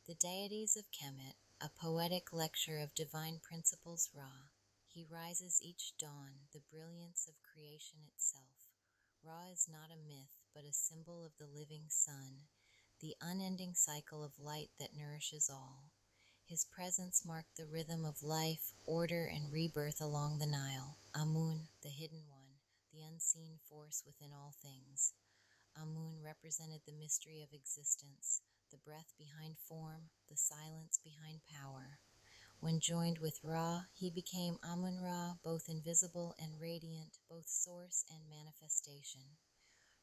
The Deities of Kemet, a poetic lecture of divine principles Ra. He rises each dawn, the brilliance of creation itself. Ra is not a myth, but a symbol of the living sun, the unending cycle of light that nourishes all. His presence marked the rhythm of life, order, and rebirth along the Nile. Amun, the hidden one, the unseen force within all things. Amun represented the mystery of existence, the breath behind form, the silence behind power. When joined with Ra, he became Amun-Ra, both invisible and radiant, both source and manifestation.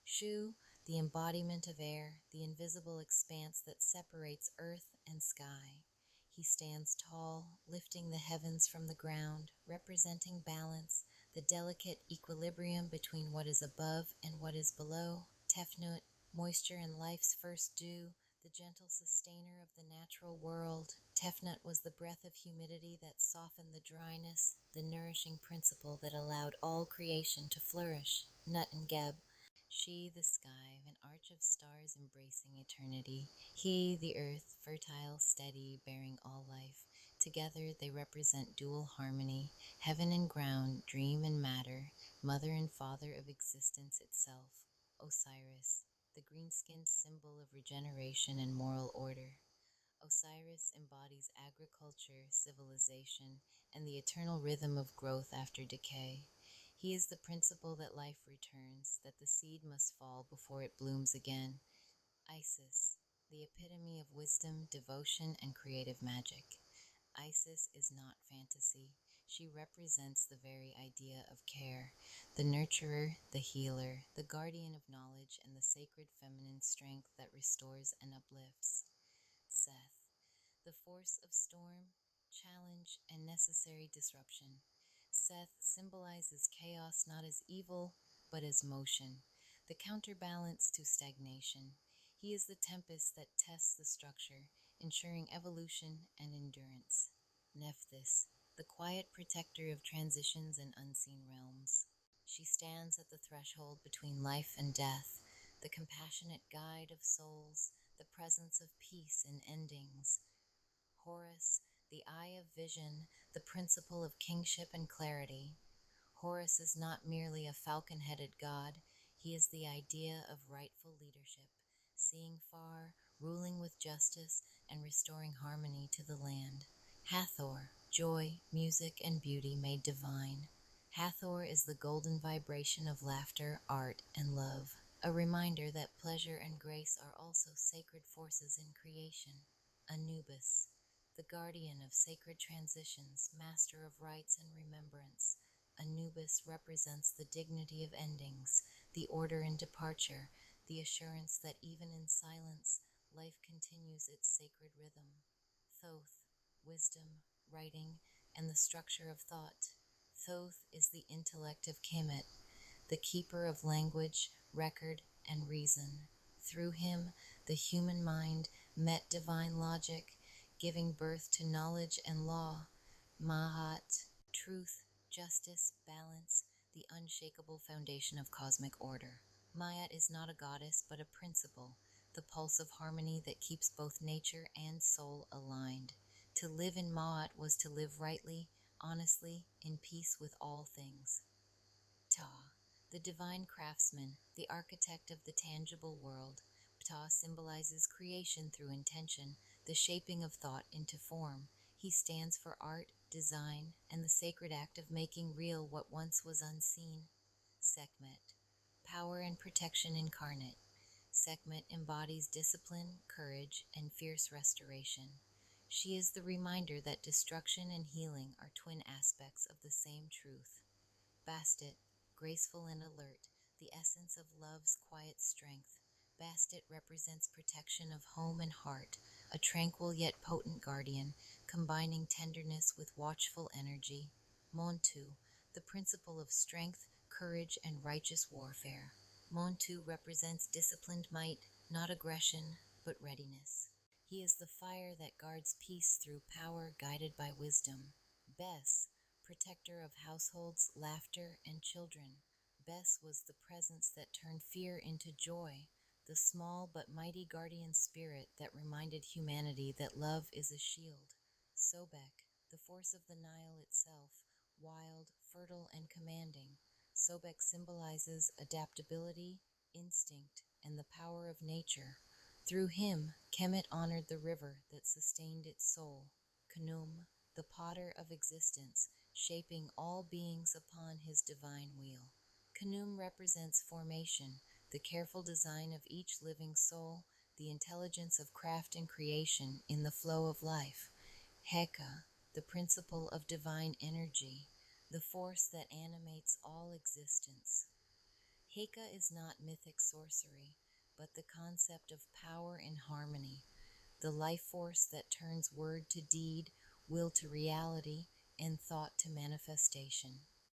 Shu, the embodiment of air, the invisible expanse that separates earth and sky. He stands tall, lifting the heavens from the ground, representing balance, the delicate equilibrium between what is above and what is below. Tefnut, moisture and life's first dew, the gentle sustainer of the natural world. Tefnut was the breath of humidity that softened the dryness, the nourishing principle that allowed all creation to flourish. Nut and Geb, she the sky, an arch of stars embracing eternity. He the earth, fertile, steady, bearing all life. Together they represent dual harmony, heaven and ground, dream and matter, mother and father of existence itself. Osiris, the green-skinned symbol of regeneration and moral order. Osiris embodies agriculture, civilization, and the eternal rhythm of growth after decay. He is the principle that life returns, that the seed must fall before it blooms again. Isis, the epitome of wisdom, devotion, and creative magic. Isis is not fantasy. She represents the very idea of care, the nurturer, the healer, the guardian of knowledge, and the sacred feminine strength that restores and uplifts. Seth, the force of storm, challenge, and necessary disruption. Seth symbolizes chaos not as evil, but as motion, the counterbalance to stagnation. He is the tempest that tests the structure, ensuring evolution and endurance. Nephthys, the quiet protector of transitions and unseen realms. She stands at the threshold between life and death, the compassionate guide of souls, the presence of peace in endings. Horus, the eye of vision, the principle of kingship and clarity. Horus is not merely a falcon-headed god, he is the idea of rightful leadership, seeing far, ruling with justice, and restoring harmony to the land. Hathor, joy, music, and beauty made divine. Hathor is the golden vibration of laughter, art, and love, a reminder that pleasure and grace are also sacred forces in creation. Anubis, the guardian of sacred transitions, master of rites and remembrance. Anubis represents the dignity of endings, the order in departure, the assurance that even in silence, life continues its sacred rhythm. Thoth, wisdom, writing, and the structure of thought. Thoth is the intellect of Kemet, the keeper of language, record, and reason. Through him, the human mind met divine logic, giving birth to knowledge and law. Mahat, truth, justice, balance, the unshakable foundation of cosmic order. Ma'at is not a goddess, but a principle, the pulse of harmony that keeps both nature and soul aligned. To live in Ma'at was to live rightly, honestly, in peace with all things. Ptah, the divine craftsman, the architect of the tangible world. Ptah symbolizes creation through intention, the shaping of thought into form. He stands for art, design, and the sacred act of making real what once was unseen. Sekhmet, power and protection incarnate. Sekhmet embodies discipline, courage, and fierce restoration. She is the reminder that destruction and healing are twin aspects of the same truth. Bastet, graceful and alert, the essence of love's quiet strength. Bastet represents protection of home and heart, a tranquil yet potent guardian, combining tenderness with watchful energy. Montu, the principle of strength, courage, and righteous warfare. Montu represents disciplined might, not aggression, but readiness. He is the fire that guards peace through power guided by wisdom. Bes, protector of households, laughter, and children. Bes was the presence that turned fear into joy, the small but mighty guardian spirit that reminded humanity that love is a shield. Sobek, the force of the Nile itself, wild, fertile, and commanding. Sobek symbolizes adaptability, instinct, and the power of nature. Through him, Kemet honored the river that sustained its soul. Khnum, the potter of existence, shaping all beings upon his divine wheel. Khnum represents formation, the careful design of each living soul, the intelligence of craft and creation in the flow of life. Heka, the principle of divine energy, the force that animates all existence. Heka is not mythic sorcery, but the concept of power and harmony, the life force that turns word to deed, will to reality, and thought to manifestation.